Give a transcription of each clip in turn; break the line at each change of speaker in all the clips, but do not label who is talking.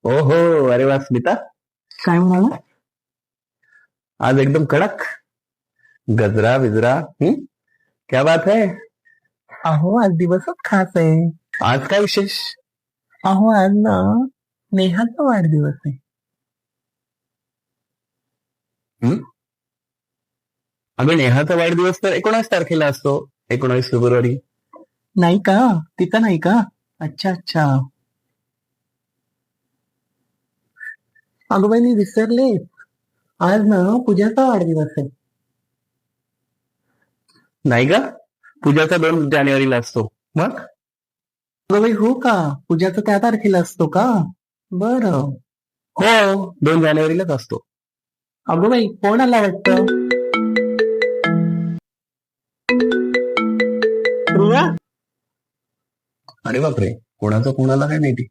ओहो, अरे वा स्मिता,
काय म्हणाला?
आज एकदम कडक गजरा विजरा. क्या बात है?
अहो आज दिवसच खास आहे.
आज काय विशेष?
अहो आज ना नेहाचा वाढदिवस आहे.
अगं नेहाचा वाढदिवस तर 19 तारखेला असतो. 19 फेब्रुवारी.
नाही का? तिचा नाही का? अच्छा अच्छा. अगं बाई मी विसरले. आज ना पूजाचा वाढदिवस आहे.
नाही का? पूजाचा 2 जानेवारीला असतो. मग
अगं बाई हो का? पूजाचा त्या तारखेला असतो का? बरं.
हो, 2 जानेवारीलाच असतो.
अगं बाई कोण आला वाटतं? प्रिया,
अरे बापरे, कोणाचा कोणाला काय माहिती.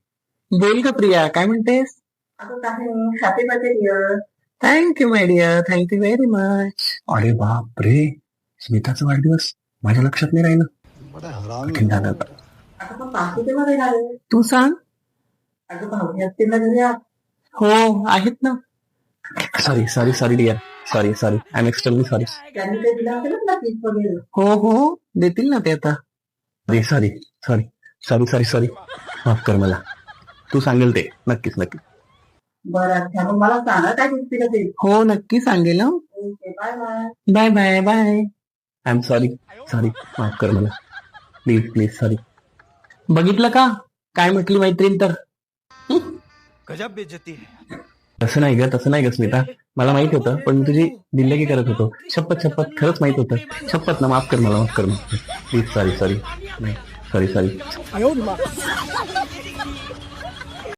बोल का प्रिया, काय म्हणतेस?
Happy birthday dear.
Thank you my dear, thank you very much.
अरे बापरे, स्मिताचा वाढदिवस माझ्या लक्षात नाही राहिलं. कठीण झालं आता.
आता पण पार्टी केव्हा देणार आहे?
तू सांग.
अगं पाहुणे असतील ना घरी आज.
हो आहेत ना.
Sorry sorry sorry dear. Sorry sorry, I am extremely sorry.
त्यांनी ते दिलं असेल ना गिफ्ट वगैरे.
हो हो देतील ना ते आता.
Sorry sorry sorry sorry sorry sorry, माफ कर मला. तू सांगेल ते नक्कीच नक्की.
बरं अच्छा, मग मला सांगा काय गिफ्ट दिलं ते.
हो नक्की सांगेल.
Okay, bye bye.
Bye bye bye.
I am sorry sorry, माफ कर मला. Please please sorry.
बघितलं का काय म्हटली मैत्रीण तर.
गजब बेइज्जती है.
तसं नाही ग, तसं नाही ग स्मिता. मला माहित होतं, पण मी तुझी दिल्लगी करत होतो. शपथ शपथ, खरंच माहित होतं. शपथ ना, माफ कर मला, माफ कर. Please sorry sorry. नाही सॉरी सॉरी.